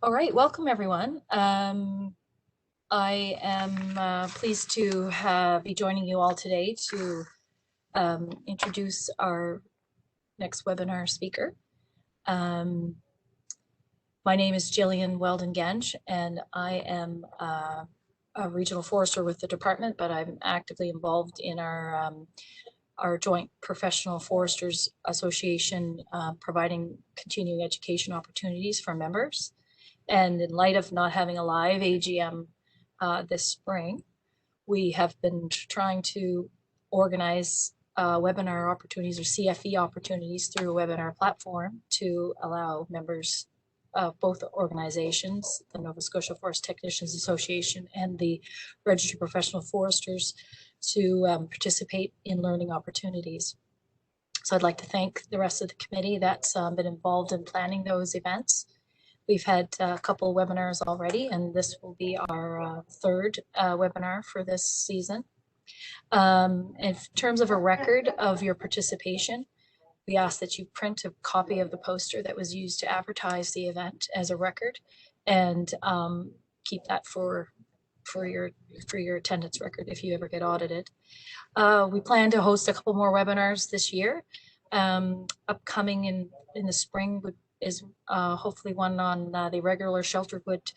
All right, welcome everyone. I am pleased to be joining you all today to introduce our next webinar speaker. My name is Jillian Weldon-Genge, and I am a regional forester with the department, but I'm actively involved in our joint professional foresters association, providing continuing education opportunities for members. And in light of not having a live AGM this spring, we have been trying to organize webinar opportunities or CFE opportunities through a webinar platform to allow members of both organizations, the Nova Scotia Forest Technicians Association and the Registered Professional Foresters, to participate in learning opportunities. So I'd like to thank the rest of the committee that's been involved in planning those events. We've had a couple of webinars already, and this will be our third webinar for this season. In terms of a record of your participation, we ask that you print a copy of the poster that was used to advertise the event as a record, and keep that for your attendance record if you ever get audited. We plan to host a couple more webinars this year. Upcoming in the spring is hopefully one on the irregular sheltered wood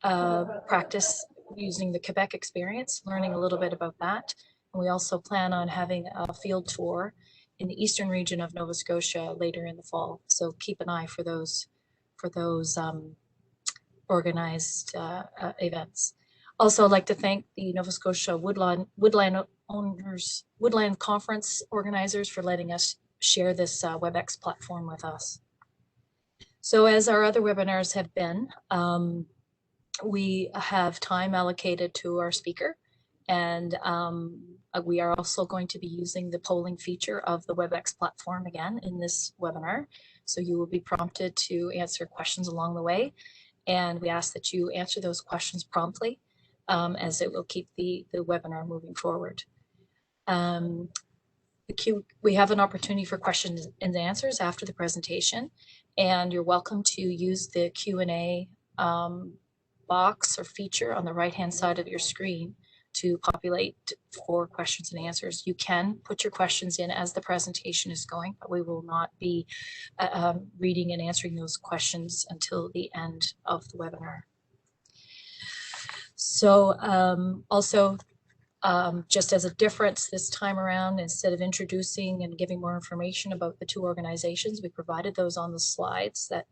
practice using the Quebec experience, learning a little bit about that. And we also plan on having a field tour in the eastern region of Nova Scotia later in the fall. So keep an eye for those organized events. Also, I'd like to thank the Nova Scotia Woodland Conference organizers for letting us share this WebEx platform with us. So as our other webinars have been, we have time allocated to our speaker, and we are also going to be using the polling feature of the WebEx platform again in this webinar. So you will be prompted to answer questions along the way, and we ask that you answer those questions promptly, as it will keep the webinar moving forward. We have an opportunity for questions and answers after the presentation, and you're welcome to use the Q&A box or feature on the right-hand side of your screen to populate for questions and answers. You can put your questions in as the presentation is going, but we will not be reading and answering those questions until the end of the webinar. So also, just as a difference this time around, instead of introducing and giving more information about the two organizations, we provided those on the slides that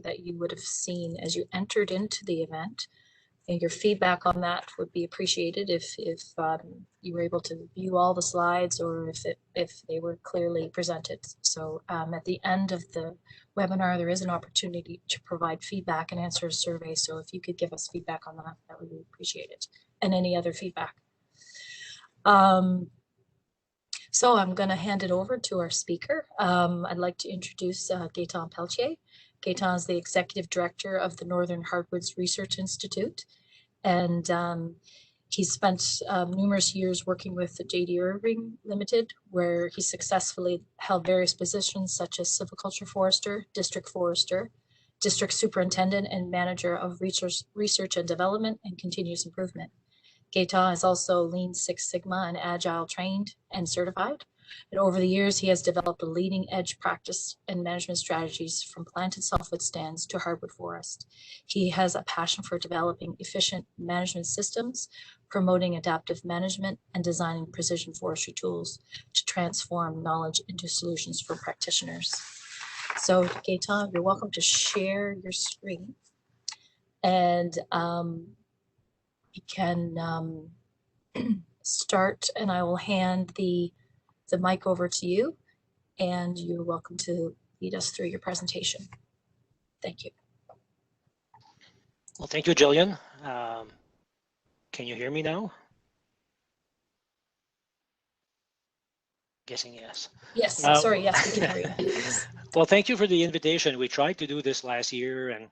that you would have seen as you entered into the event. And your feedback on that would be appreciated if you were able to view all the slides, or if they were clearly presented. So at the end of the webinar, there is an opportunity to provide feedback and answer a survey. So if you could give us feedback on that, that would be appreciated, and any other feedback. So I'm going to hand it over to our speaker. I'd like to introduce Gaëtan Pelletier. Gaëtan is the Executive Director of the Northern Hardwoods Research Institute, and he's spent numerous years working with the J.D. Irving Limited, where he successfully held various positions such as silviculture forester, district superintendent, and manager of research and development and continuous improvement. Gaëtan is also Lean Six Sigma and Agile trained and certified. And over the years, he has developed a leading edge practice and management strategies from planted softwood stands to hardwood forest. He has a passion for developing efficient management systems, promoting adaptive management, and designing precision forestry tools to transform knowledge into solutions for practitioners. So Gaëtan, you're welcome to share your screen. And you can start, and I will hand the mic over to you, and you're welcome to lead us through your presentation. Thank you. Well, thank you, Jillian. Can you hear me now? Guessing yes. Yes, sorry, yes, we can hear you. Well, thank you for the invitation. We tried to do this last year, and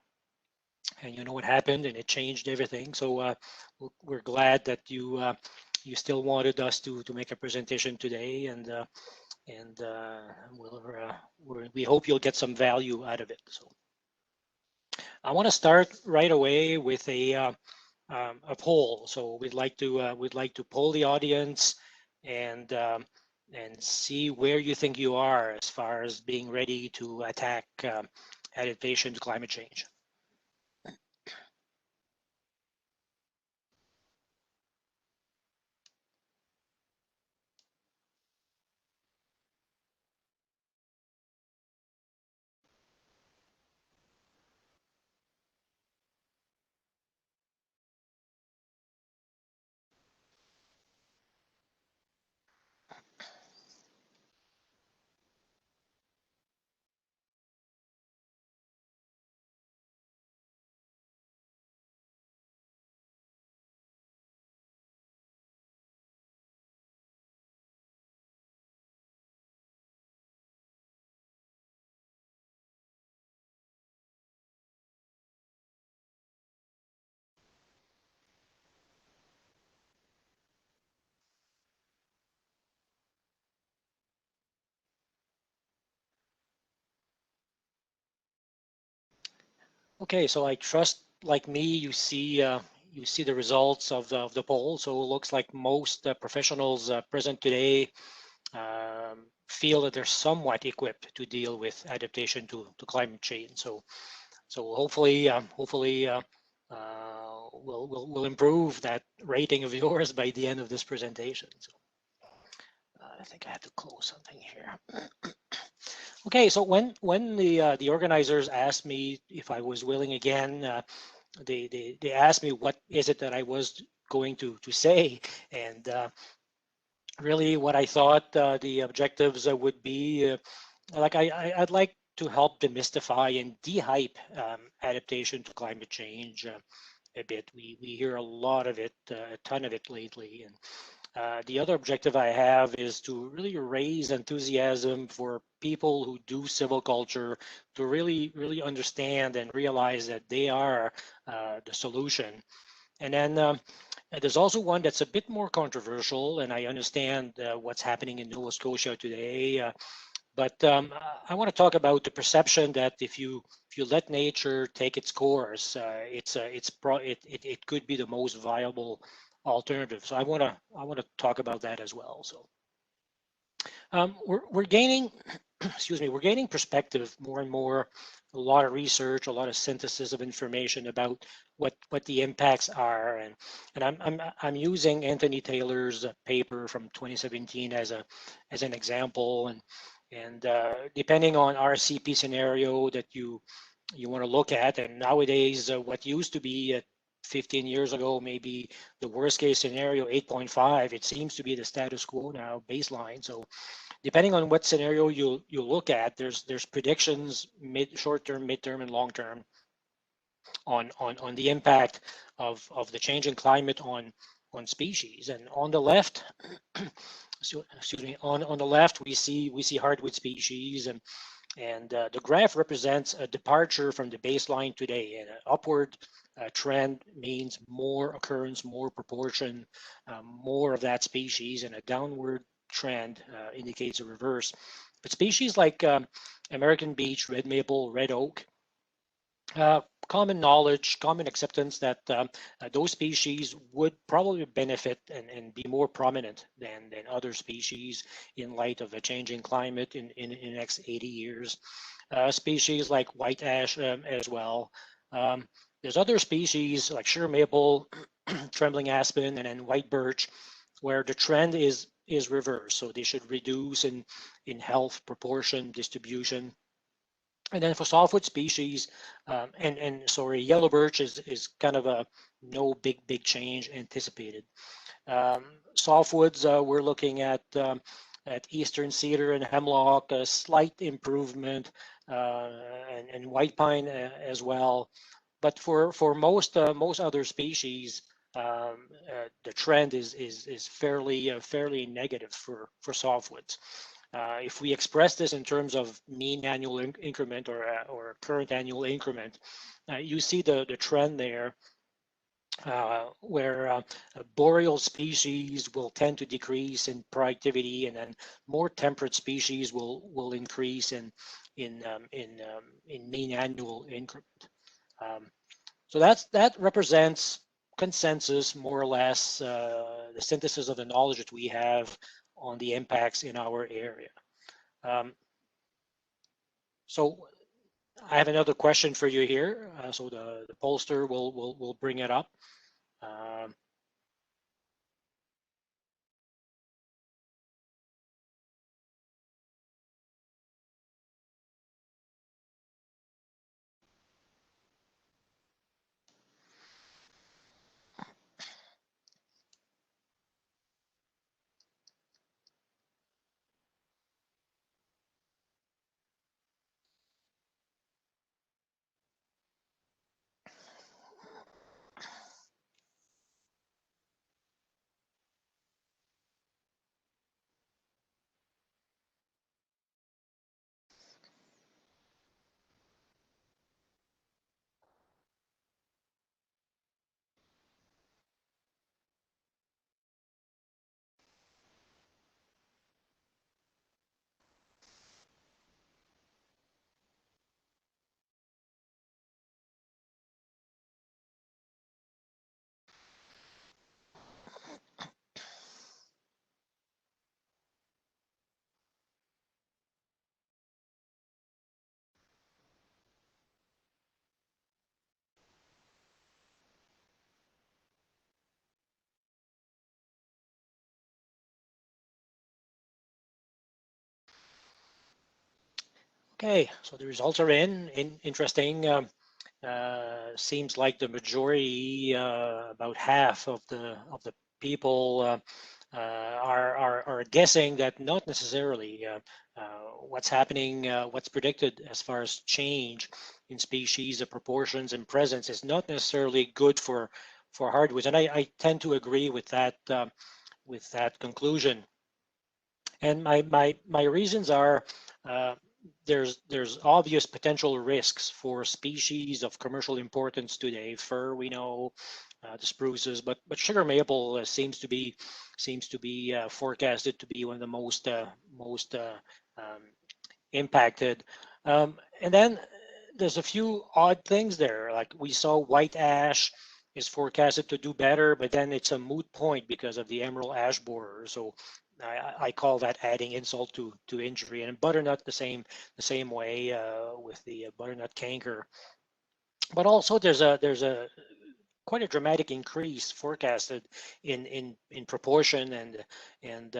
you know what happened, and it changed everything. So we're glad that you still wanted us to make a presentation today, and we hope you'll get some value out of it. So I want to start right away with a poll. So we'd like to poll the audience and see where you think you are as far as being ready to attack adaptation to climate change. Okay, so I trust, like me, you see the results of the poll. So it looks like most professionals present today feel that they're somewhat equipped to deal with adaptation to climate change. So hopefully we'll improve that rating of yours by the end of this presentation. So I think I have to close something here. Okay, so when the organizers asked me if I was willing again, they asked me what is it that I was going to say, and really what I thought the objectives would be. Like I'd like to help demystify and de-hype adaptation to climate change a bit. We hear a lot of it, a ton of it lately, and the other objective I have is to really raise enthusiasm for people who do silviculture to really understand and realize that they are the solution. And then there's also one that's a bit more controversial, and I understand what's happening in Nova Scotia today. But I want to talk about the perception that if you let nature take its course, it could be the most viable alternative. So I want to talk about that as well. So we're gaining, excuse me, we're gaining perspective more and more. A lot of research, a lot of synthesis of information about what the impacts are, and I'm using Anthony Taylor's paper from 2017 as an example, and depending on RCP scenario that you want to look at, and nowadays what used to be 15 years ago, maybe the worst case scenario 8.5, it seems to be the status quo now, baseline. So depending on what scenario you look at, there's predictions short term, midterm, and long term on the impact of the changing climate on species. And on the left, excuse me, on the left we see hardwood species, and the graph represents a departure from the baseline today, and an upward trend means more occurrence, more proportion, more of that species, and a downward trend indicates a reverse. But species like American beech, red maple, red oak, common knowledge, common acceptance that those species would probably benefit and be more prominent than other species in light of a changing climate in the next 80 years. Species like white ash as well. There's other species like sugar maple, trembling aspen, and then white birch, where the trend is reversed. So they should reduce in health, proportion, distribution. And then for softwood species, and sorry, yellow birch is kind of a no big change anticipated. Softwoods, we're looking at eastern cedar and hemlock, a slight improvement, and white pine as well. But for most other species, the trend is fairly negative for softwoods. If we express this in terms of mean annual increment or current annual increment, you see the trend there, where boreal species will tend to decrease in productivity, and then more temperate species will increase in mean annual increment. So that represents consensus, more or less, the synthesis of the knowledge that we have on the impacts in our area. So I have another question for you here. So the pollster will bring it up. Okay, so the results are in. Interesting. Seems like the majority, about half of the people are guessing that not necessarily what's happening, what's predicted as far as change in species, the proportions and presence is not necessarily good for hardwoods, and I tend to agree with that conclusion. And my reasons are, there's obvious potential risks for species of commercial importance today. Fir, we know, the spruces, but sugar maple seems to be forecasted to be one of the most impacted. And then there's a few odd things there. Like we saw white ash is forecasted to do better, but then it's a moot point because of the emerald ash borer. So I call that adding insult to injury. And butternut the same way, with the butternut canker. But also there's a quite a dramatic increase forecasted in proportion and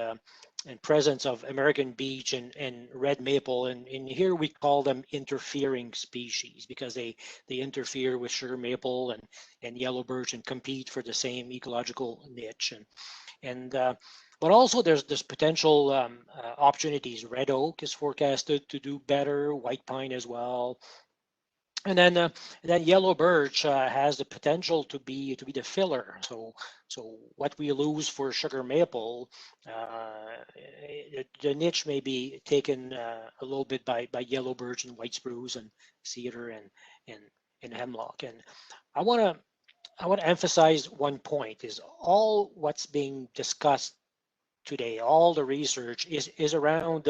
presence of American beech and red maple, and here we call them interfering species because they interfere with sugar maple and yellow birch and compete for the same ecological niche. And but also there's potential opportunities. Red oak is forecasted to do better, white pine as well. And then yellow birch has the potential to be the filler. So what we lose for sugar maple, the niche may be taken a little bit by yellow birch and white spruce and cedar and hemlock. And I want to emphasize one point: is all what's being discussed today, all the research is around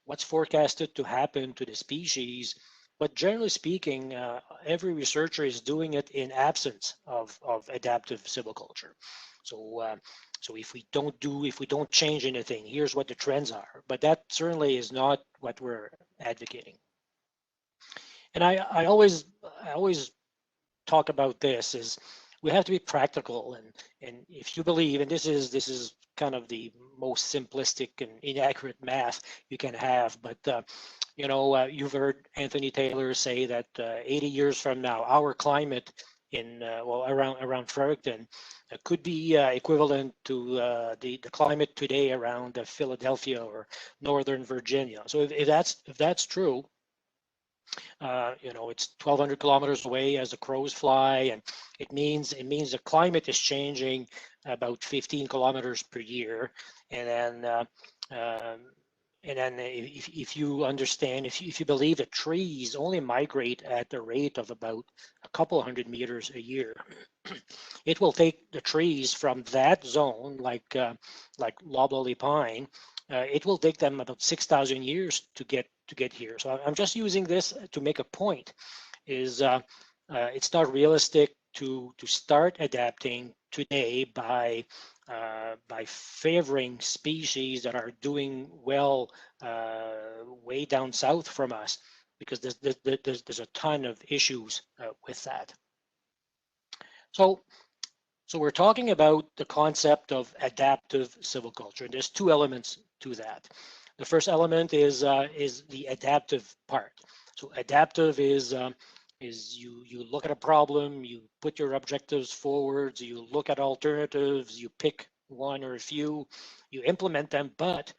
what's forecasted to happen to the species. But generally speaking, every researcher is doing it in absence of adaptive silviculture. So so if we don't change anything, here's what the trends are. But that certainly is not what we're advocating. And I always talk about this is we have to be practical, and if you believe, and this is kind of the most simplistic and inaccurate math you can have, but you've heard Anthony Taylor say that 80 years from now our climate in around Fredericton could be equivalent to the climate today around Philadelphia or Northern Virginia. So if that's true, it's 1,200 kilometers away as the crows fly, and it means the climate is changing about 15 kilometers per year. And then if you understand, if you believe that trees only migrate at the rate of about a couple hundred meters a year, it will take the trees from that zone, like loblolly pine, it will take them about 6,000 years to get here. So I'm just using this to make a point: is it's not realistic to start adapting today by favoring species that are doing well way down south from us, because there's a ton of issues with that. So we're talking about the concept of adaptive silviculture. There's two elements to that. The first element is the adaptive part. So adaptive is you look at a problem, you put your objectives forward, you look at alternatives, you pick one or a few, you implement them, but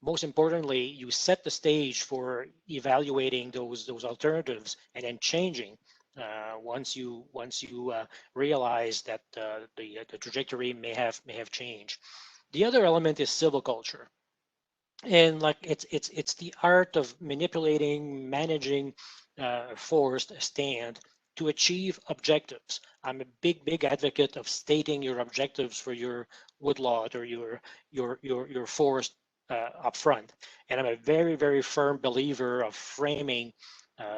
most importantly, you set the stage for evaluating those alternatives and then changing once you realize that the trajectory may have changed. The other element is silviculture, and like it's the art of manipulating, managing forest stand to achieve objectives. I'm a big advocate of stating your objectives for your woodlot or your forest up front, and I'm a very firm believer of framing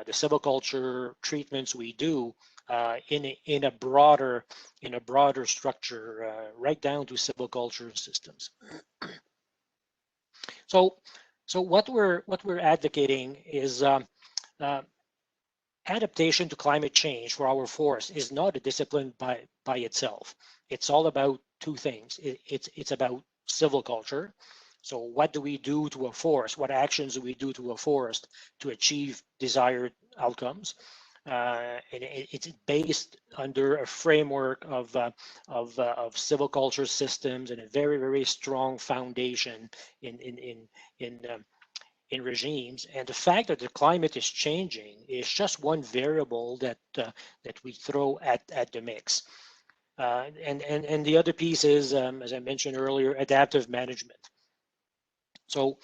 the silviculture treatments we do in a broader structure, right down to silviculture systems. So what we're advocating is adaptation to climate change for our forest is not a discipline by itself. It's all about two things. It's about silviculture. So what do we do to a forest? What actions do we do to a forest to achieve desired outcomes? And it's based under a framework of silviculture systems and a very strong foundation in regimes. And the fact that the climate is changing is just one variable that we throw at the mix. And the other piece is, as I mentioned earlier, adaptive management. So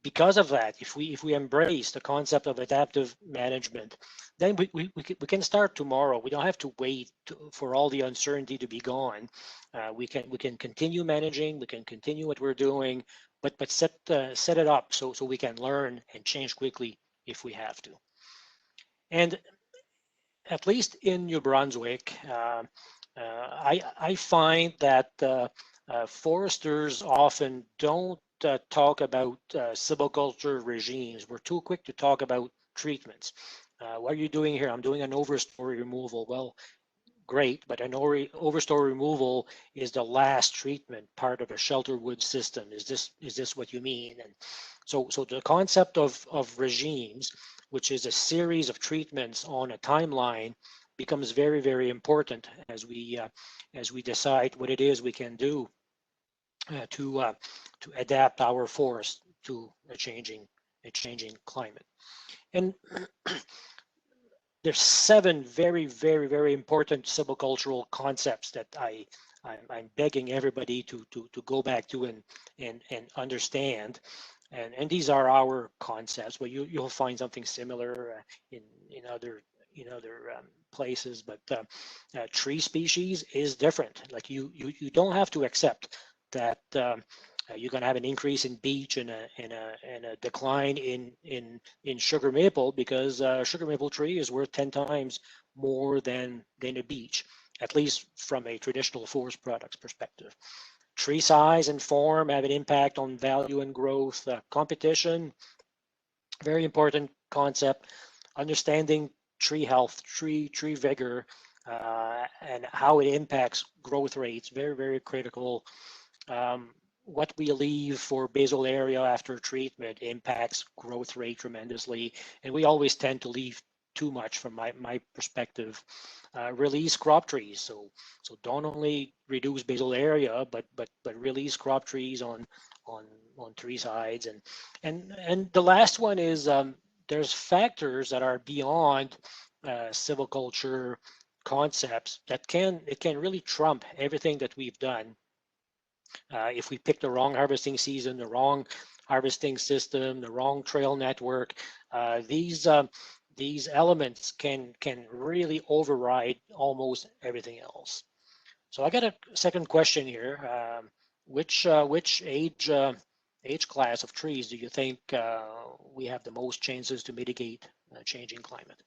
because of that, if we embrace the concept of adaptive management, then we can start tomorrow. We don't have to wait for all the uncertainty to be gone. We can continue managing. We can continue what we're doing, but set it up so we can learn and change quickly if we have to. And at least in New Brunswick, I find that foresters often don't talk about silviculture regimes. We're too quick to talk about treatments. What are you doing here? I'm doing an overstory removal. Well, great, but an overstory removal is the last treatment part of a shelter wood system. Is this what you mean? And so the concept of regimes, which is a series of treatments on a timeline, becomes very important as we decide what it is we can do to adapt our forest to a changing climate. And there's 7 very important silvicultural concepts that I'm begging everybody to go back to and understand. And these are our concepts. Well, you'll find something similar in other places, but tree species is different. Like you don't have to accept that you're going to have an increase in beech and a decline in sugar maple, because sugar maple tree is worth 10 times more than a beech, at least from a traditional forest products perspective. Tree size and form have an impact on value and growth. Competition, very important concept. Understanding tree health, tree vigor, and how it impacts growth rates, very critical. What we leave for basal area after treatment impacts growth rate tremendously, and we always tend to leave too much from my perspective. Release crop trees, so don't only reduce basal area, but release crop trees on tree sides. And the last one is there's factors that are beyond silviculture concepts that can really trump everything that we've done. If we pick the wrong harvesting season, the wrong harvesting system, the wrong trail network, these elements can really override almost everything else. So I got a second question here. Which age class of trees do you think we have the most chances to mitigate changing climate?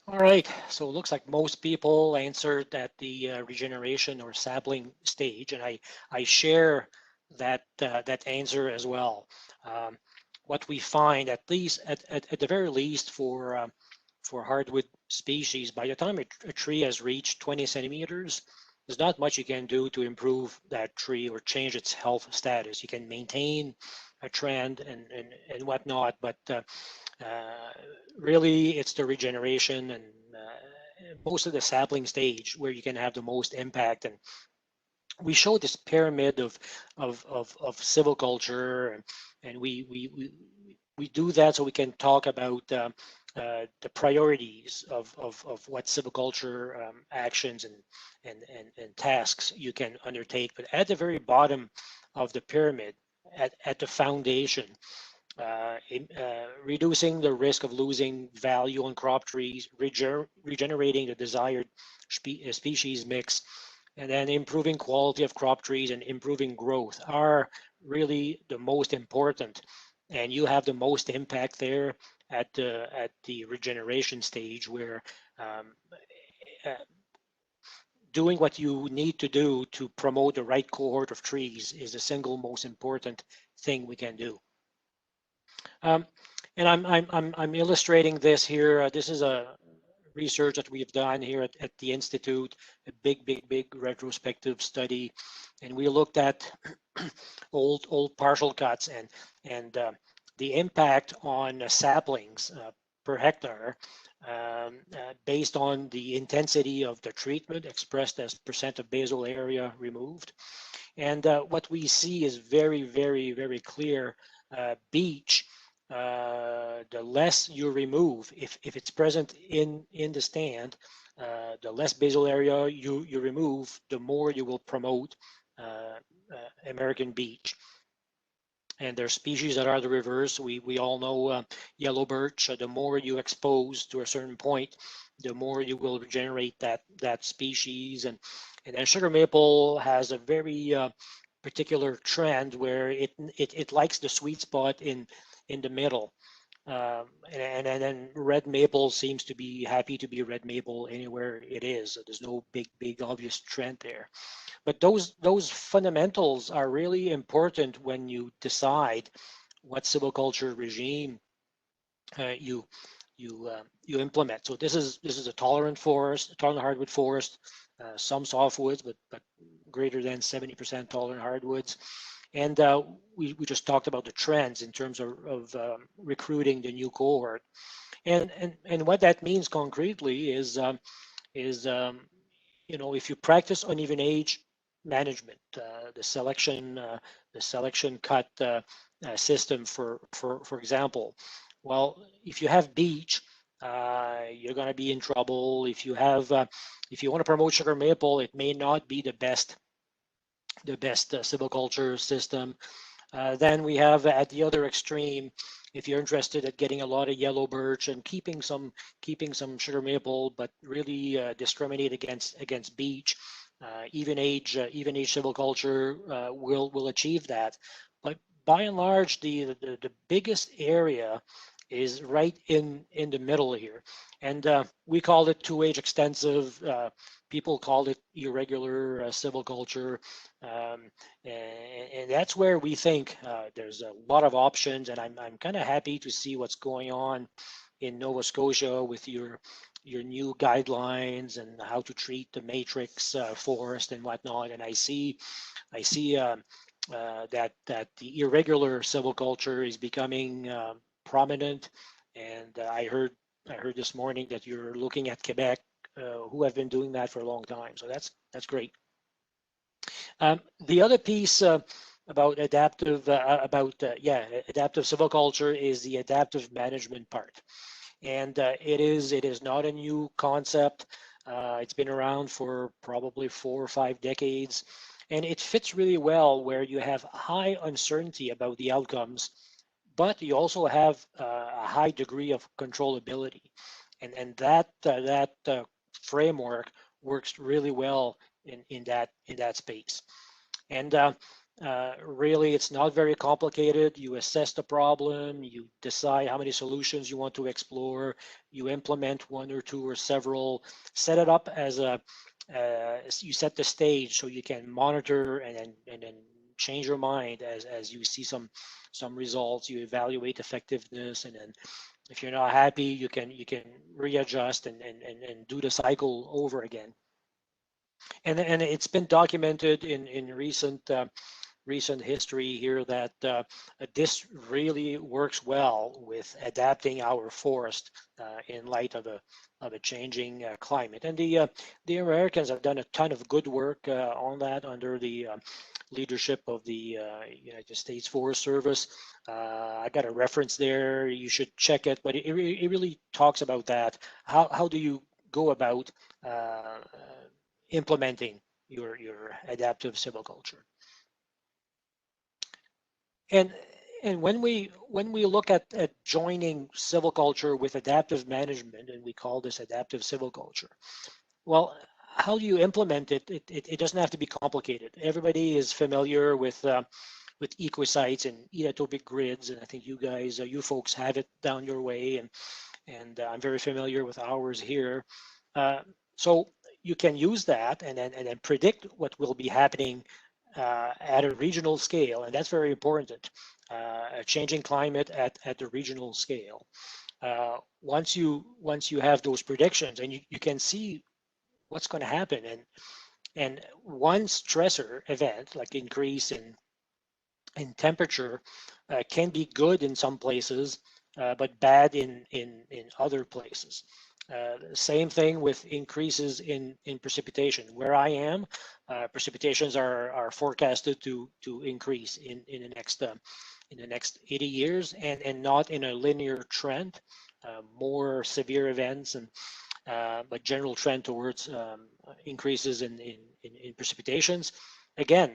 All right, so it looks like most people answered at the regeneration or sapling stage, and I share that answer as well. Um, what we find, at least at the very least, for hardwood species, by the time a tree has reached 20 centimeters, there's not much you can do to improve that tree or change its health status. You can maintain a trend and whatnot, but really it's the regeneration and most of the sapling stage where you can have the most impact. And we show this pyramid of silviculture, and we do that so we can talk about the priorities of what silviculture actions and tasks you can undertake. But at the very bottom of the pyramid, at the foundation, reducing the risk of losing value on crop trees, regenerating the desired species mix, and then improving quality of crop trees and improving growth are really the most important. And you have the most impact there at the regeneration stage, where um, uh, doing what you need to do to promote the right cohort of trees is the single most important thing we can do. Um, and I'm illustrating this here. This is a research that we've done here at the Institute, a big retrospective study. And we looked at old partial cuts and the impact on saplings per hectare based on the intensity of the treatment expressed as percent of basal area removed. And what we see is very clear. Beech, the less you remove, if it's present in the stand, the less basal area you remove, the more you will promote American beech. And there's species that are the reverse. We all know yellow birch. The more you expose to a certain point, the more you will regenerate that species. And then sugar maple has a very particular trend where it likes the sweet spot in the middle. And then red maple seems to be happy to be red maple anywhere it is. So there's no big obvious trend there. But those fundamentals are really important when you decide what silviculture regime you you implement. So this is a tolerant forest, a tolerant hardwood forest, some softwoods, but greater than 70% tolerant hardwoods. And we just talked about the trends in terms of recruiting the new cohort. And what that means concretely is if you practice uneven age management, the selection cut system, for example, well, if you have beech, you're going to be in trouble. If you want to promote sugar maple, it may not be the best silviculture system. Then we have at the other extreme, if you're interested at getting a lot of yellow birch and keeping some sugar maple, but really discriminate against beech, even age silviculture will achieve that. But by and large, the biggest area is right in the middle here, and we call it two-age extensive. People call it irregular silviculture. And that's where we think there's a lot of options, and I'm kind of happy to see what's going on in Nova Scotia with your new guidelines and how to treat the matrix forest and whatnot. And I see that the irregular silviculture is becoming prominent. And I heard this morning that you're looking at Quebec, who have been doing that for a long time. So that's great. The other piece about adaptive silviculture is the adaptive management part, and it is not a new concept. It's been around for probably 4 or 5 decades, and it fits really well where you have high uncertainty about the outcomes, but you also have a high degree of controllability, and that framework works really well in that space. And Really, it's not very complicated. You assess the problem, you decide how many solutions you want to explore, you implement one or two or several, set it up as a, you set the stage so you can monitor and then change your mind as you see some results. You evaluate effectiveness, and then if you're not happy, you can readjust and do the cycle over again. And it's been documented in recent history here that this really works well with adapting our forest in light of a changing climate. And the Americans have done a ton of good work on that under the leadership of the United States Forest Service. I got a reference there. You should check it, but it really talks about that. How do you go about implementing your adaptive silviculture? And when we look at joining silviculture with adaptive management, and we call this adaptive silviculture, well, how do you implement it? It doesn't have to be complicated. Everybody is familiar with ecosites and etotopic grids, and I think you guys, you folks have it down your way, and I'm very familiar with ours here. So you can use that and then predict what will be happening at a regional scale, and that's very important. A changing climate at the regional scale. Once you have those predictions, and you can see what's going to happen, and one stressor event like increase in temperature can be good in some places, but bad in other places. Same thing with increases in precipitation. Where I am, precipitations are forecasted to increase in the next 80 years, and not in a linear trend. More severe events, and but general trend towards increases in precipitations. Again,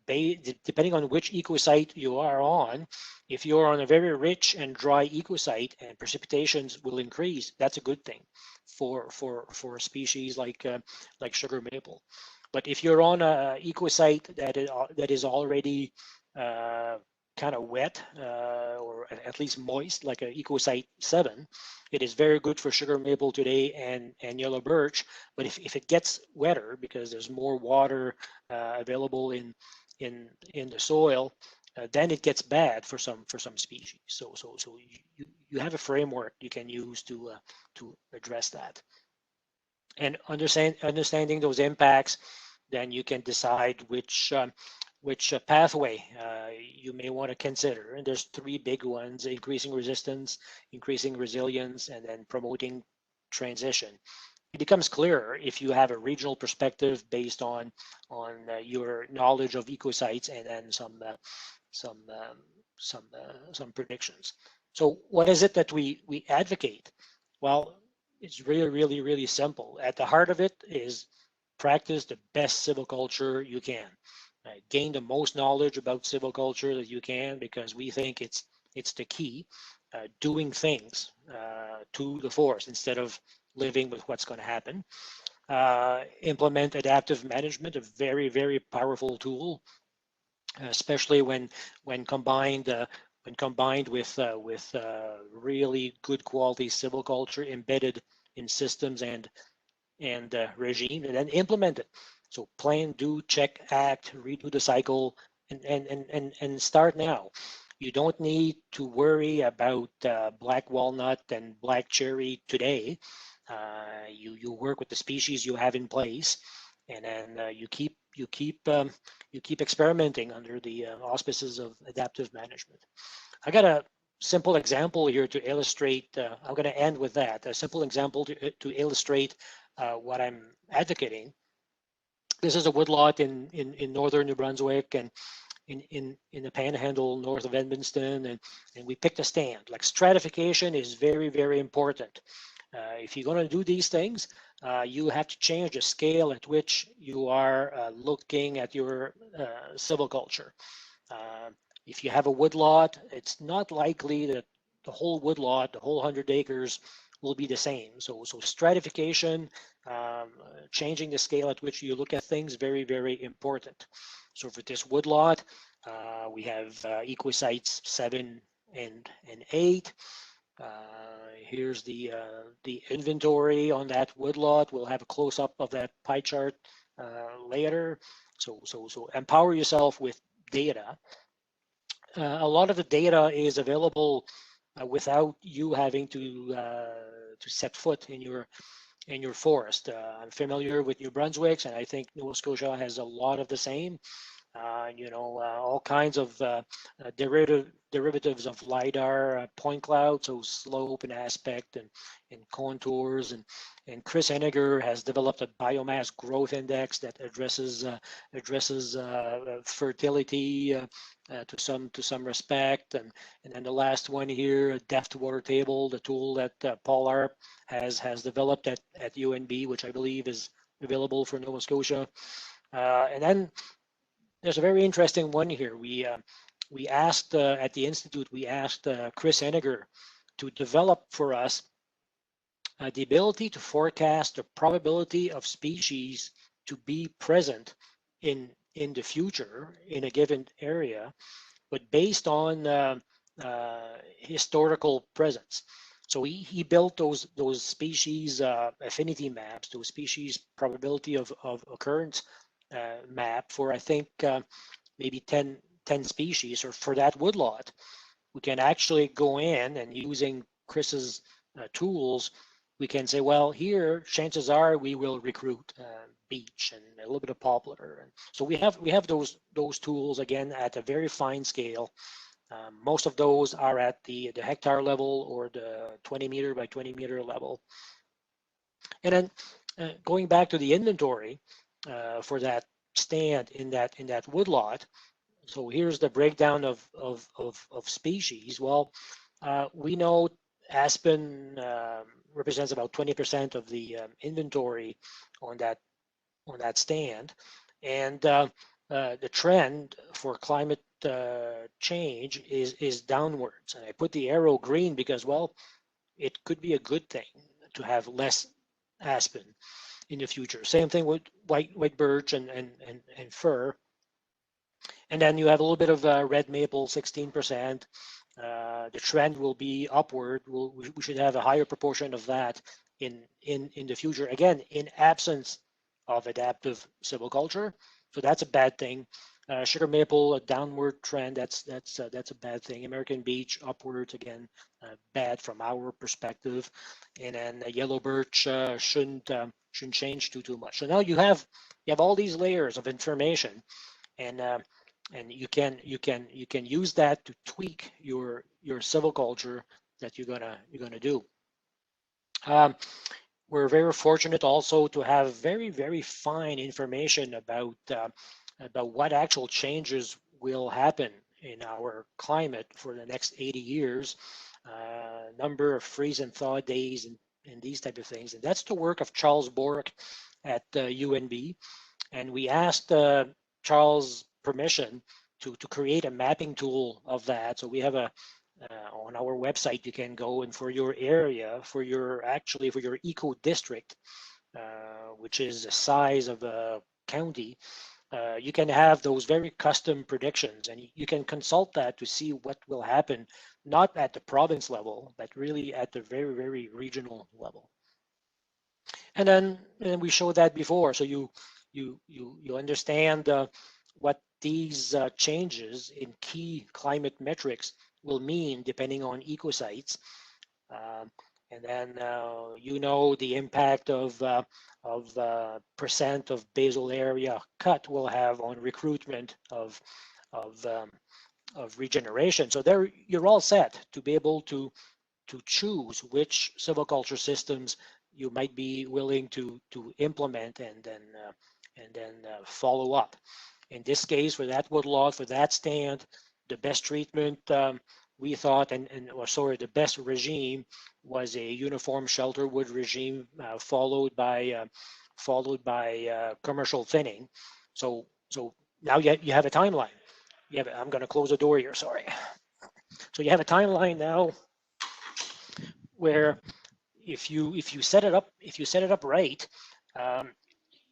depending on which ecosite you are on, if you're on a very rich and dry ecosite and precipitations will increase, that's a good thing for a species like sugar maple. But if you're on a ecosite that is already kind of wet or at least moist, like a ecosite 7, it is very good for sugar maple today and yellow birch. But if it gets wetter because there's more water available in the soil, then it gets bad for some species. So you have a framework you can use to address that, and understanding those impacts, then you can decide which pathway you may want to consider. And there's 3 big ones: increasing resistance, increasing resilience, and then promoting transition. It becomes clearer if you have a regional perspective based on your knowledge of ecosites and then some predictions. So what is it that we advocate? Well, it's really simple. At the heart of it is practice the best silviculture you can. Gain the most knowledge about silviculture that you can, because we think it's the key. Doing things to the forest instead of living with what's going to happen. Implement adaptive management, a very powerful tool, especially when combined with really good quality silviculture embedded in systems and regime, and then implement it. So plan, do, check, act, redo the cycle, and start now. You don't need to worry about black walnut and black cherry today. You work with the species you have in place, and then you keep experimenting under the auspices of adaptive management. I got a simple example here to illustrate. I'm going to end with that. A simple example to illustrate what I'm advocating. This is a woodlot in northern New Brunswick, and in the Panhandle north of Edmundston, and we picked a stand. Like, stratification is very important. If you're going to do these things, you have to change the scale at which you are looking at your silviculture. If you have a woodlot, it's not likely that the whole woodlot, the whole 100 acres, will be the same. So stratification, changing the scale at which you look at things, very, very important. So for this woodlot, we have equisites 7 and 8. Here's the inventory on that woodlot. We'll have a close-up of that pie chart later. So empower yourself with data. A lot of the data is available without you having to set foot in your forest. I'm familiar with New Brunswick, and I think Nova Scotia has a lot of the same. All kinds of derivatives of LiDAR, point cloud, so slope and aspect and contours. And Chris Henniger has developed a biomass growth index that addresses fertility to some respect. And then the last one here, a depth water table, the tool that Paul Arp has developed at UNB, which I believe is available for Nova Scotia. And then there's a very interesting one here. We asked at the Institute, we asked Chris Henniger to develop for us the ability to forecast the probability of species to be present in the future in a given area, but based on historical presence. So he built those species affinity maps, those species probability of occurrence map for, I think, maybe 10 species. Or for that woodlot, we can actually go in and, using Chris's tools, we can say, well, here chances are we will recruit beech and a little bit of poplar. And so we have those tools, again, at a very fine scale. Most of those are at the hectare level or the 20 meter by 20 meter level. And then going back to the inventory for that stand in that woodlot. So here's the breakdown of species. Well, we know aspen represents about 20% of the inventory on that stand, and the trend for climate change is downwards. And I put the arrow green because, well, it could be a good thing to have less aspen in the future. Same thing with white birch and fir. And then you have a little bit of red maple, 16%. The trend will be upward. We should have a higher proportion of that in the future. Again, in absence of adaptive silviculture, so that's a bad thing. Sugar maple, a downward trend. That's a bad thing. American beech, upwards, again, bad from our perspective. And then yellow birch shouldn't change too much. So now you have all these layers of information, and you can use that to tweak your silviculture that you're gonna do. We're very fortunate also to have very, very fine information about what actual changes will happen in our climate for the next 80 years, number of freeze and thaw days and these type of things. And that's the work of Charles Bork at UNB. And we asked Charles permission to create a mapping tool of that. So we have on our website, you can go, and for your area, for your eco district, which is the size of a county, you can have those very custom predictions, and you can consult that to see what will happen, not at the province level, but really at the very, very regional level. And then we showed that before, so you understand what these changes in key climate metrics will mean depending on ecosites. And then the impact of percent of basal area cut will have on recruitment of regeneration. So there you're all set to be able to choose which silviculture systems you might be willing to implement and then follow up. In this case, for that woodlot, for that stand, the best treatment we thought, the best regime was a uniform shelter wood regime, followed by commercial thinning. So now you have a timeline. I'm going to close the door here. Sorry. So you have a timeline now where if you set it up right,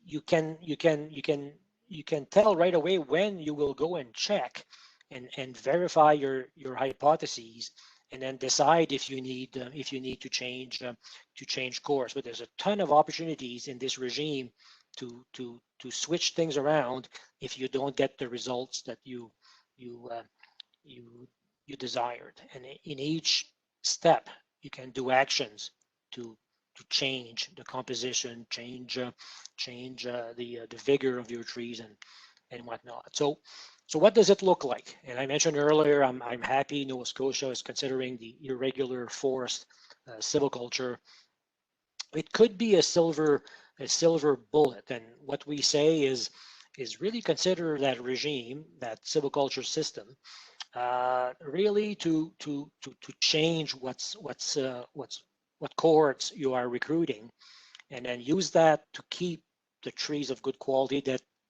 you can tell right away when you will go and check and verify your hypotheses, and then decide if you need to change course. But there's a ton of opportunities in this regime to switch things around if you don't get the results that you uh, you you desired. And in each step, you can do actions to change the composition, change the vigor of your trees and whatnot. So what does it look like? And I mentioned earlier, I'm happy Nova Scotia is considering the irregular forest silviculture. It could be a silver bullet, and what we say is really consider that regime, that silviculture system, really to change what cohorts you are recruiting, and then use that to keep the trees of good quality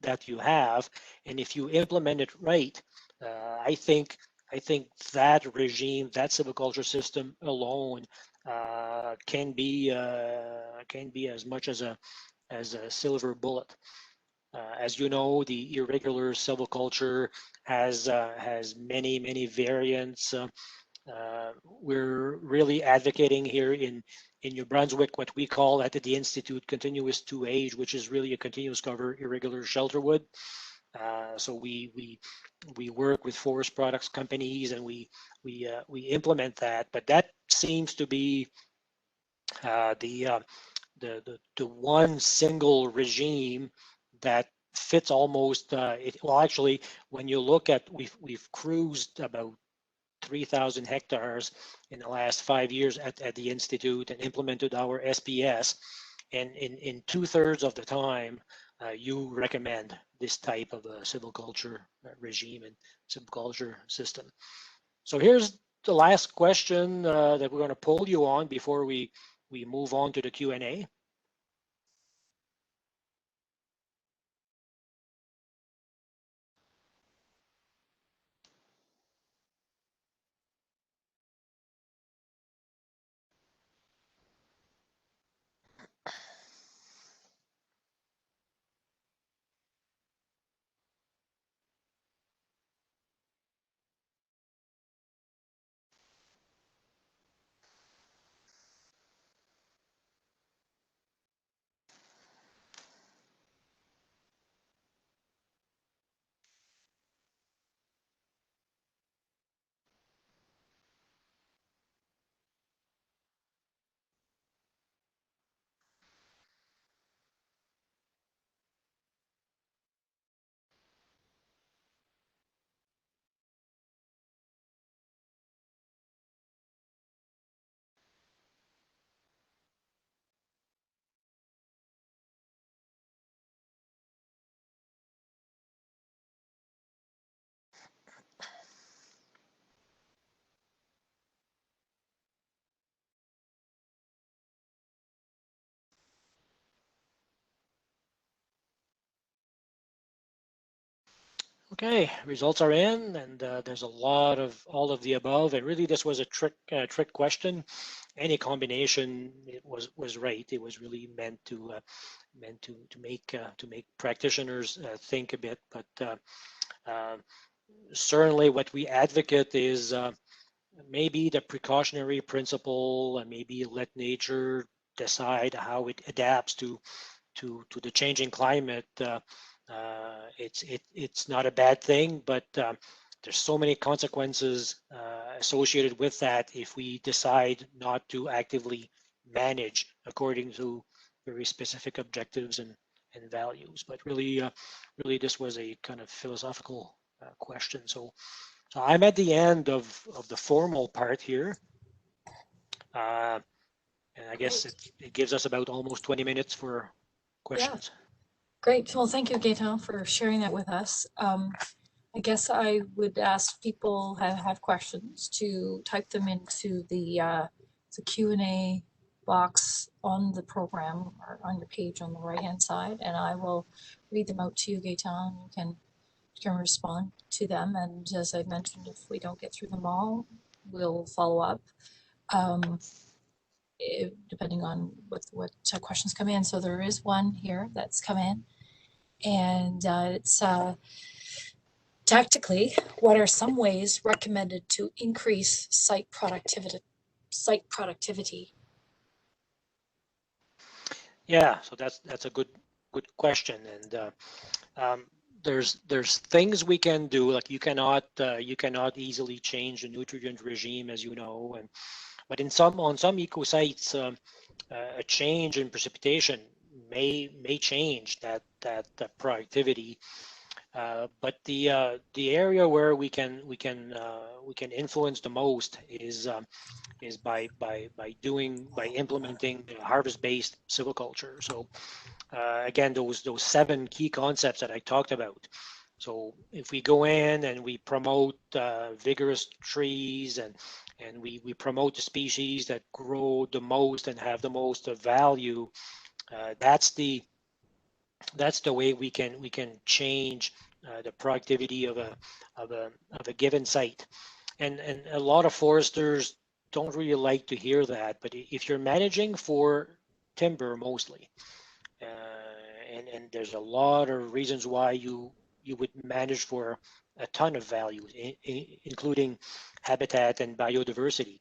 that you have. And if you implement it right, I think that regime, that silviculture system alone, can be as much as a silver bullet. As you know, the irregular silviculture has many variants. We're really advocating here in New Brunswick what we call at the Institute continuous 2Age, which is really a continuous cover irregular shelterwood. So we work with forest products companies, and we implement that. But that seems to be the one single regime that fits almost. Well, actually, when you look at, we've cruised about 3,000 hectares in the last 5 years at the Institute and implemented our SPS. And in 2/3 of the time, you recommend this type of a silviculture regime and silviculture system. So here's the last question that we're going to poll you on before we move on to the Q&A. Okay, results are in, and there's a lot of all of the above. And really, this was a trick question. Any combination, it was right. It was really meant to make practitioners think a bit. But certainly, what we advocate is maybe the precautionary principle, and maybe let nature decide how it adapts to the changing climate. It's not a bad thing, but there's so many consequences associated with that if we decide not to actively manage according to very specific objectives and values. But really, this was a kind of philosophical question. So I'm at the end of the formal part here. And I guess it gives us about almost 20 minutes for questions. Yeah. Great. Well, thank you, Gaetan, for sharing that with us. I guess I would ask people who have questions to type them into the Q&A box on the program or on your page on the right-hand side, and I will read them out to you, Gaetan. You can respond to them, and as I mentioned, if we don't get through them all, we'll follow up. depending on what questions come in. So there is one here that's come in, and it's tactically, what are some ways recommended to increase site productivity? Yeah, so that's a good question, and there's things we can do. Like you cannot easily change the nutrient regime, as you know, and but on some eco sites, a change in precipitation may change that productivity. But the area where we can influence the most is by implementing harvest-based silviculture. So again, those 7 key concepts that I talked about. So if we go in and we promote vigorous trees and we promote the species that grow the most and have the most value, that's the way we can change the productivity of a given site. And a lot of foresters don't really like to hear that, but if you're managing for timber mostly, and there's a lot of reasons why you would manage for a ton of values, including habitat and biodiversity.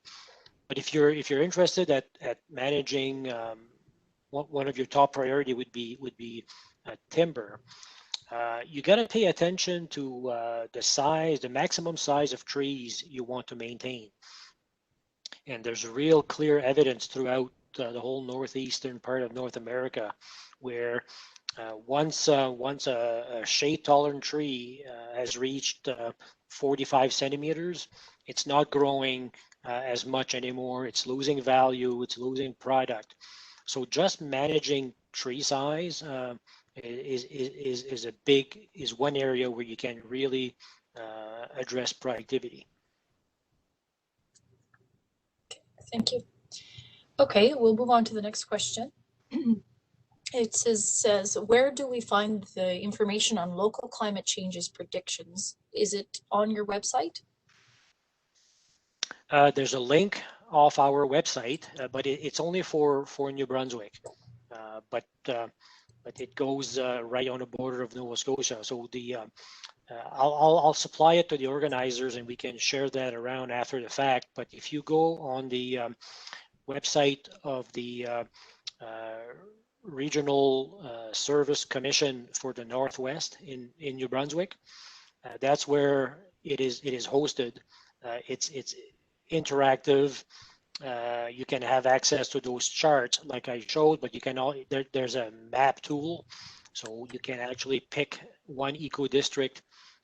But if you're interested at managing, one of your top priority would be timber. You got to pay attention to the maximum size of trees you want to maintain. And there's real clear evidence throughout the whole northeastern part of North America where once a shade tolerant tree has reached 45 centimeters, it's not growing as much anymore. It's losing value, it's losing product. So just managing tree size is one area where you can really address productivity. Thank you. Okay, we'll move on to the next question. It says, where do we find the information on local climate changes predictions? Is it on your website? There's a link off our website, but it's only for New Brunswick. But it goes right on the border of Nova Scotia. So I'll supply it to the organizers, and we can share that around after the fact. But if you go on the website of the Regional Service Commission for the Northwest in New Brunswick, that's where it is hosted. It's interactive. You can have access to those charts like I showed, but you can there's a map tool, so you can actually pick one eco district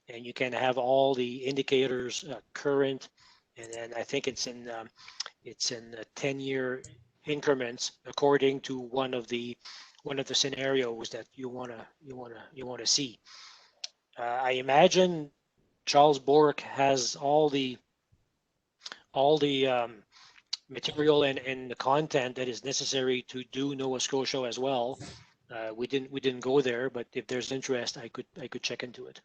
and you can have all the indicators current, and then I think it's in 10-year increments according to one of the scenarios that you want to see. I imagine Charles Bork has all the material and the content that is necessary to do Nova Scotia as well. We didn't go there, but if there's interest, I could check into it.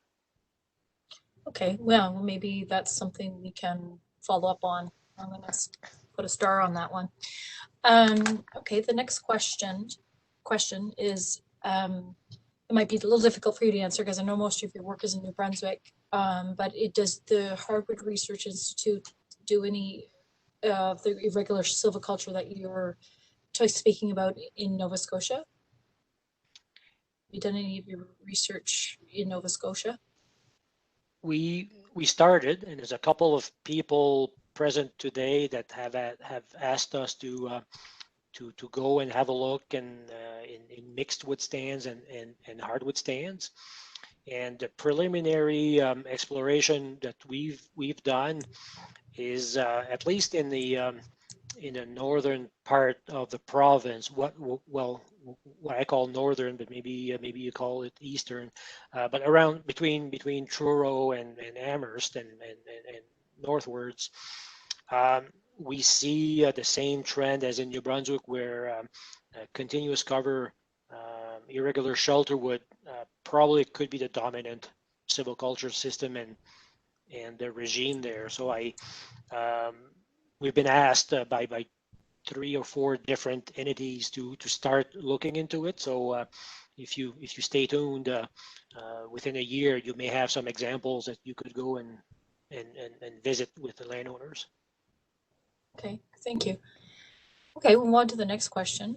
Okay, well, maybe that's something we can follow up on. I'm going to put a star on that one. Okay, the next question is, it might be a little difficult for you to answer because I know most of your work is in New Brunswick, but does the Hardwood Research Institute do any of the irregular silviculture that you're speaking about in Nova Scotia? Have you done any of your research in Nova Scotia? We started, and there's a couple of people present today that have asked us to go and have a look in mixed wood stands and hardwood stands. And the preliminary exploration that we've done is at least in the northern part of the province, what I call northern, but maybe you call it eastern, but around between Truro and Amherst and northwards, we see the same trend as in New Brunswick, where continuous cover irregular shelterwood probably could be the dominant silviculture system and the regime there. So we've been asked by 3 or 4 different entities to start looking into it. So if you stay tuned, within a year, you may have some examples that you could go and visit with the landowners. Okay, thank you. Okay, we'll move on to the next question.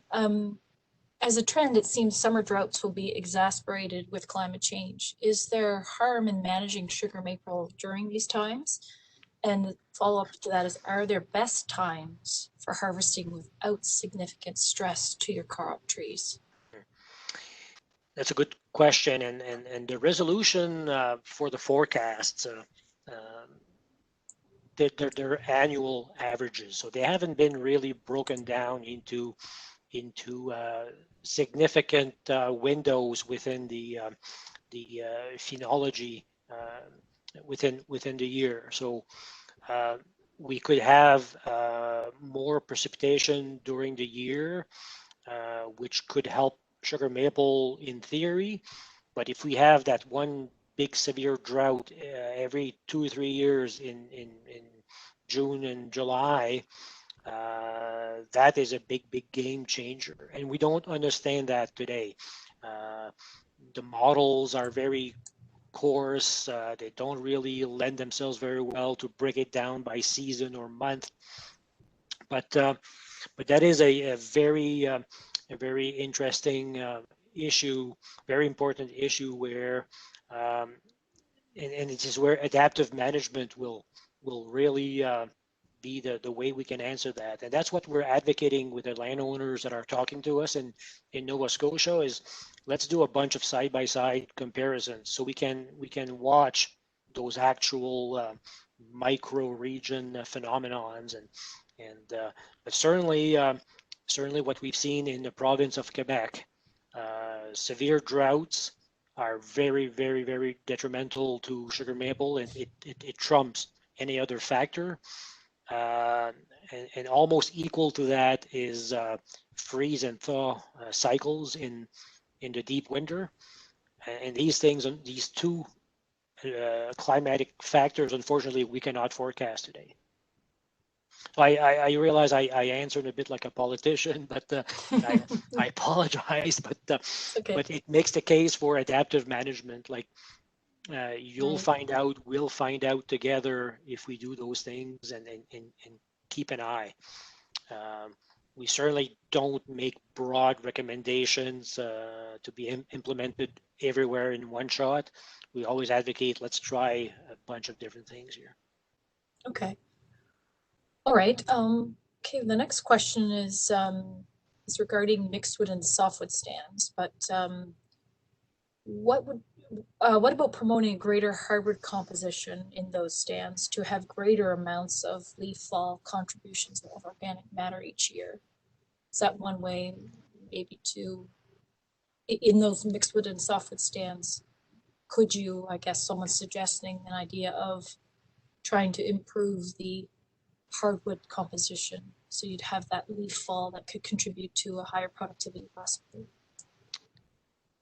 As a trend, it seems summer droughts will be exacerbated with climate change. Is there harm in managing sugar maple during these times? And the follow-up to that is, are there best times for harvesting without significant stress to your crop trees? That's a good question, and the resolution for the forecasts, they're annual averages, so they haven't been really broken down into significant windows within the phenology within the year. So we could have more precipitation during the year, which could help sugar maple in theory. But if we have that one big severe drought every 2 or 3 years in June and July, that is a big game changer, and we don't understand that today. The models are very coarse. They don't really lend themselves very well to break it down by season or month. But that is a very interesting issue, very important issue where and it is where adaptive management will really be the way we can answer that. And that's what we're advocating with the landowners that are talking to us in Nova Scotia is let's do a bunch of side-by-side comparisons so we can watch those actual micro region phenomenons and but certainly what we've seen in the province of Quebec, severe droughts are very detrimental to sugar maple, and it trumps any other factor. And almost equal to that is freeze and thaw cycles in the deep winter. And these things, these two climatic factors, unfortunately, we cannot forecast today. So I realize I answered a bit like a politician, but I apologize. Okay. But it makes the case for adaptive management. Like you'll Right. find out, we'll find out together if we do those things and keep an eye. We certainly don't make broad recommendations to be implemented everywhere in one shot. We always advocate, let's try a bunch of different things here. Okay. All right. Okay, the next question is regarding mixed wood and softwood stands, but what about promoting a greater hardwood composition in those stands to have greater amounts of leaf fall contributions of organic matter each year? Is that one way, maybe to, in those mixed wood and softwood stands, could you, I guess someone's suggesting an idea of trying to improve the hardwood composition so you'd have that leaf fall that could contribute to a higher productivity possibly?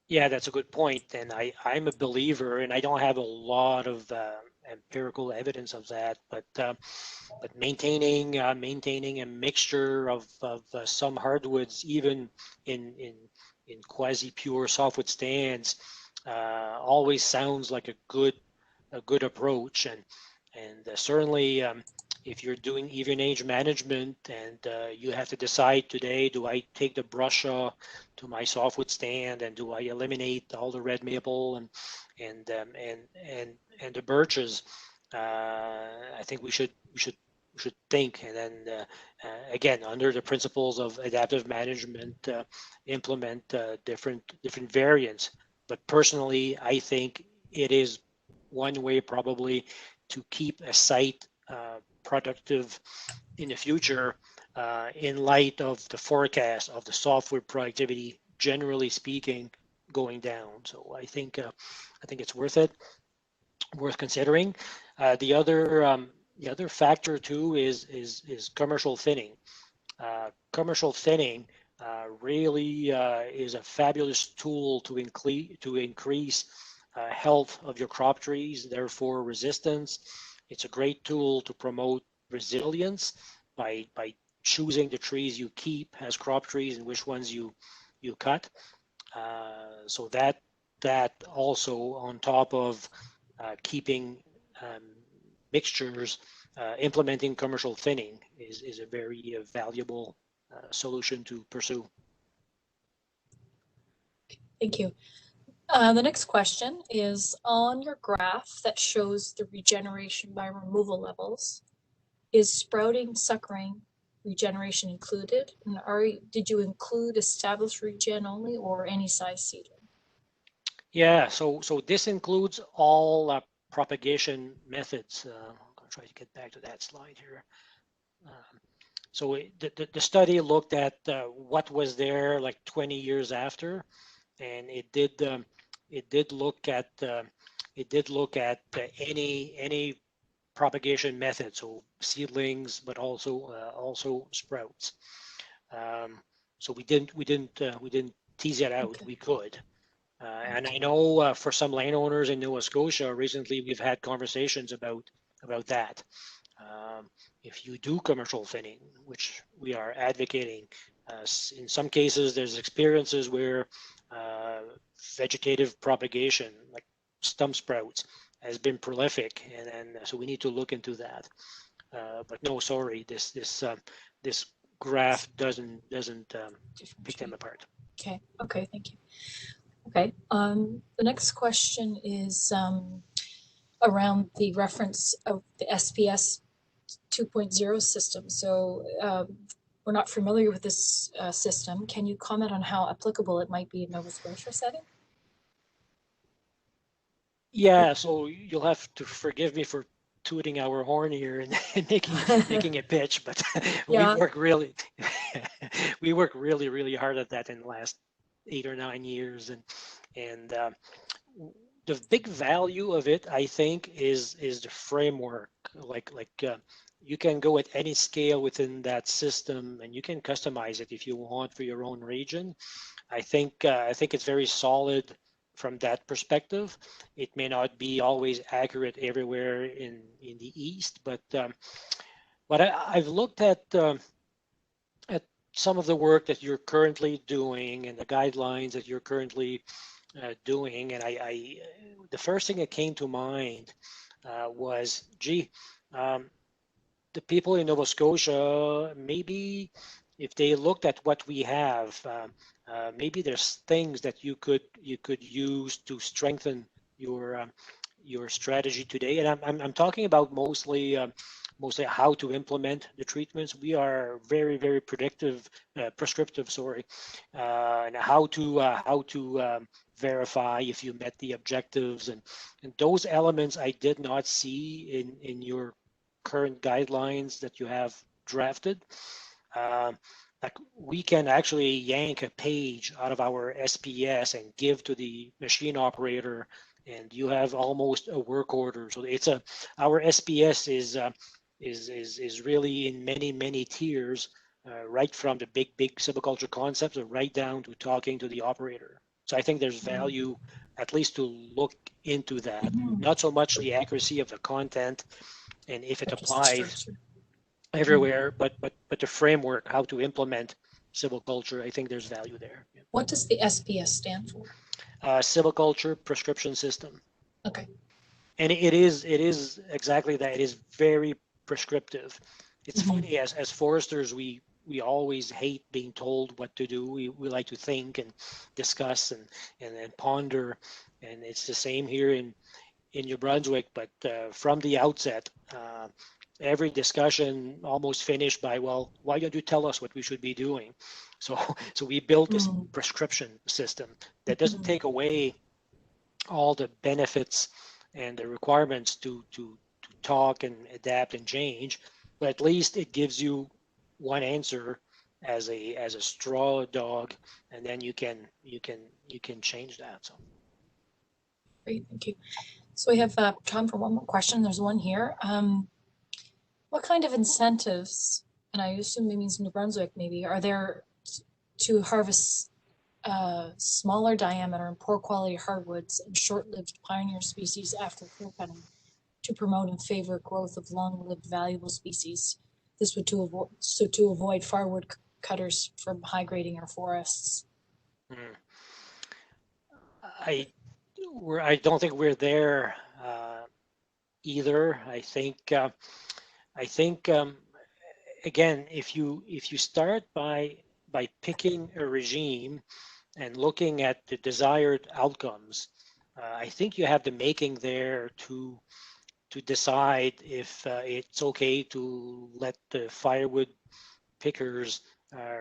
Yeah, that's a good point. And I'm a believer, and I don't have a lot of empirical evidence of that, but maintaining a mixture of some hardwoods, even in quasi pure softwood stands, always sounds like a good approach. And certainly if you're doing even age management and you have to decide today, do I take the brush saw to my softwood stand and do I eliminate all the red maple and the birches? I think we should think, and then again, under the principles of adaptive management, implement different variants. But personally, I think it is one way probably to keep a site productive in the future in light of the forecast of the softwood productivity, generally speaking, going down. So I think it's worth considering. The other factor too is commercial thinning. Commercial thinning really is a fabulous tool to increase health of your crop trees, therefore resistance. It's a great tool to promote resilience by choosing the trees you keep as crop trees and which ones you cut. So that also on top of keeping mixtures, implementing commercial thinning is a very valuable solution to pursue. Thank you. The next question is on your graph that shows the regeneration by removal levels. Is sprouting, suckering, regeneration included? And did you include established regen only or any size seedling? Yeah, so this includes all propagation methods. I'm going to try to get back to that slide here. So the study looked at what was there like 20 years after, and it did look at any propagation method, so seedlings, but also sprouts. So we didn't tease it out. Okay. We could. And I know for some landowners in Nova Scotia, recently we've had conversations about that. If you do commercial thinning, which we are advocating, in some cases there's experiences where vegetative propagation, like stump sprouts, has been prolific, and so we need to look into that. But no, sorry, this graph doesn't pick them apart. Okay. Okay. Thank you. Okay. The next question is around the reference of the SPS 2.0 system. So we're not familiar with this system. Can you comment on how applicable it might be in Nova Scotia setting? Yeah, so you'll have to forgive me for tooting our horn here and making a pitch, but Yeah. we work really hard at that in the last 8 or 9 years, and the big value of it, I think, is the framework. Like you can go at any scale within that system, and you can customize it if you want for your own region. I think it's very solid from that perspective. It may not be always accurate everywhere in the East, but I've looked at some of the work that you're currently doing and the guidelines that you're currently doing, and the first thing that came to mind was, gee, the people in Nova Scotia, maybe if they looked at what we have, maybe there's things that you could use to strengthen your strategy today. And I'm talking about mostly how to implement the treatments. We are very prescriptive, sorry, and how to verify if you met the objectives, and those elements I did not see in your current guidelines that you have drafted. Like we can actually yank a page out of our SPS and give to the machine operator, and you have almost a work order. So our SPS is really in many tiers, right from the big silviculture concepts right down to talking to the operator. So I think there's value at least to look into that. Not so much the accuracy of the content and if it applies everywhere, but the framework, how to implement silviculture, I think there's value there. Yeah. What does the SPS stand for? Silviculture prescription system. Okay. And it is exactly that. It is very prescriptive. It's funny, as foresters, we always hate being told what to do. We like to think and discuss and ponder, and it's the same here in New Brunswick. But from the outset, every discussion almost finished by, well, why don't you tell us what we should be doing? So we built this prescription system that doesn't take away all the benefits and the requirements to talk and adapt and change, but at least it gives you one answer as a straw dog, and then you can change that. So great, thank you. So we have time for one more question. There's one here. What kind of incentives, and I assume it means New Brunswick maybe, are there to harvest smaller diameter and poor quality hardwoods and short-lived pioneer species after clear cutting to promote and favor growth of long-lived valuable species? This would to avoid firewood cutters from high grading our forests. Mm. I don't think we're there either. I think again, if you start by picking a regime and looking at the desired outcomes, I think you have the making there to decide if it's okay to let the firewood pickers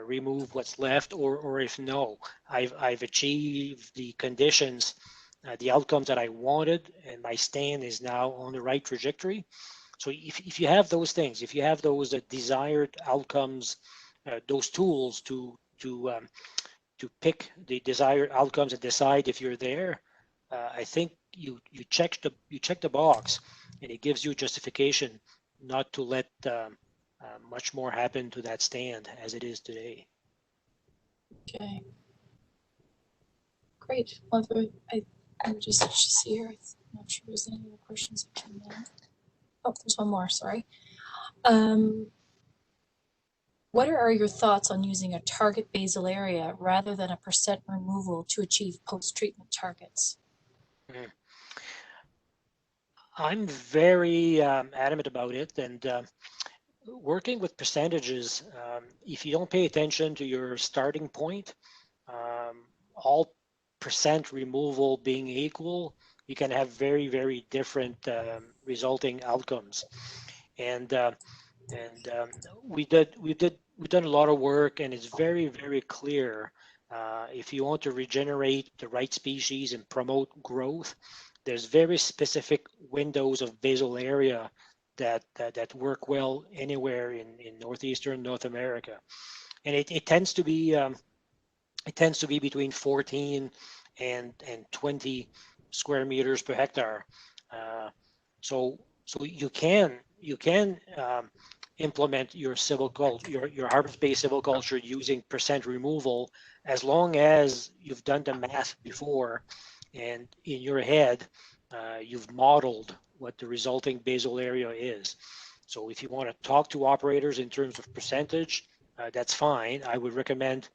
remove what's left, or if no, I've achieved the conditions, the outcomes that I wanted, and my stand is now on the right trajectory. So if you have those things, if you have those desired outcomes, those tools to pick the desired outcomes and decide if you're there, I think you check the box, and it gives you justification not to let much more happen to that stand as it is today. Okay. Great. Well, I'm just see here. I'm not sure there's any other questions that came in. Oh, there's one more. Sorry. What are your thoughts on using a target basal area rather than a percent removal to achieve post-treatment targets? I'm very adamant about it, and working with percentages, if you don't pay attention to your starting point, all percent removal being equal, you can have very, very different resulting outcomes. And we've done a lot of work, and it's very, very clear. If you want to regenerate the right species and promote growth, there's very specific windows of basal area that work well anywhere in northeastern North America, and it tends to be between 14 and 20 square meters per hectare. So you can implement your your harvest-based silviculture using percent removal, as long as you've done the math before, and in your head you've modeled what the resulting basal area is. So if you want to talk to operators in terms of percentage, that's fine. I would recommend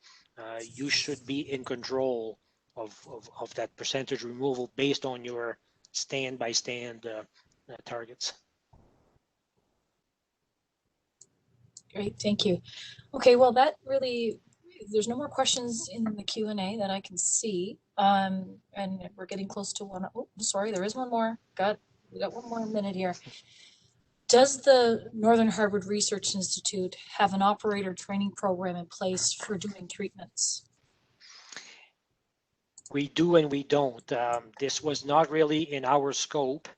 you should be in control of that percentage removal based on your stand by stand targets. Great, thank you. Okay, well, that really, there's no more questions in the Q&A that I can see. And we're getting close to one. Oh, sorry, there is one more. We got one more minute here. Does the Northern Hardwood Research Institute have an operator training program in place for doing treatments? We do and we don't. This was not really in our scope,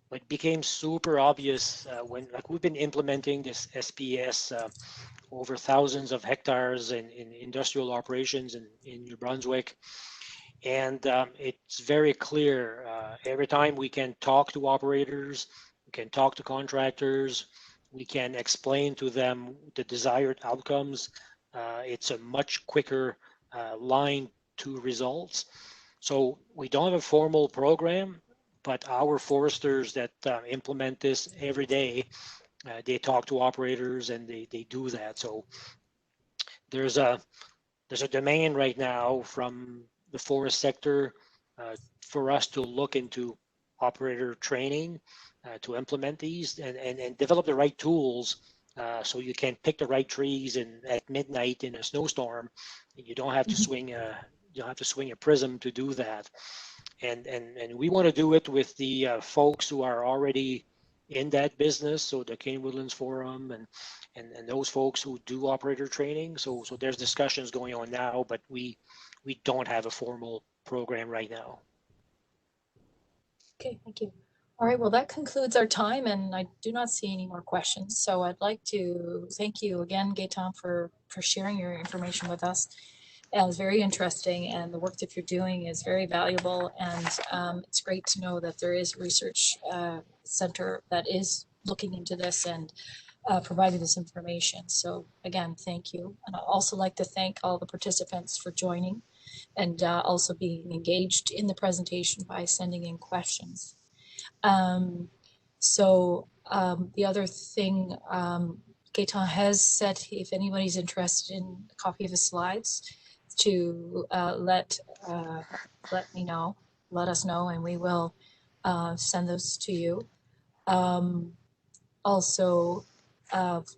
but became super obvious when we've been implementing this SPS over thousands of hectares in industrial operations in New Brunswick. And it's very clear every time we can talk to operators, we can talk to contractors, we can explain to them the desired outcomes. It's a much quicker line to results. So we don't have a formal program, but our foresters that implement this every day, they talk to operators and they do that. So there's a demand right now from the forest sector for us to look into operator training to implement these and develop the right tools so you can pick the right trees at midnight in a snowstorm. You don't have to swing a prism to do that. And we want to do it with the folks who are already in that business, so the Cane Woodlands Forum and those folks who do operator training. So there's discussions going on now, but we don't have a formal program right now. Okay, thank you. All right, well, that concludes our time, and I do not see any more questions. So I'd like to thank you again, Gaetan, for sharing your information with us. It was very interesting, and the work that you're doing is very valuable, and it's great to know that there is a research center that is looking into this and providing this information. So again, thank you. And I'd also like to thank all the participants for joining and also being engaged in the presentation by sending in questions. The other thing Gaetan has said if anybody's interested in a copy of his slides to let me know, let us know, and we will send those to you. Also,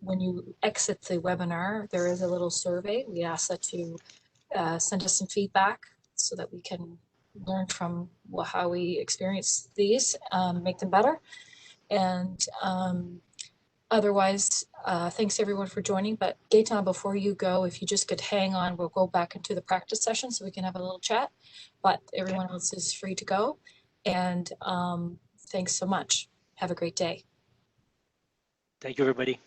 when you exit the webinar, there is a little survey. We ask that you send us some feedback so that we can learn from how we experience these, make them better. And otherwise, thanks everyone for joining. But Gaetan, before you go, if you just could hang on, we'll go back into the practice session so we can have a little chat. But everyone else is free to go. And thanks so much. Have a great day. Thank you, everybody.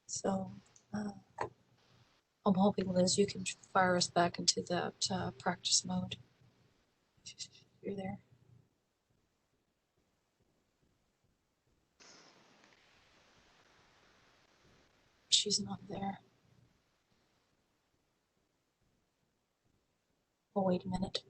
So I'm hoping, Liz, you can fire us back into that practice mode. You're there. She's not there. Oh, wait a minute.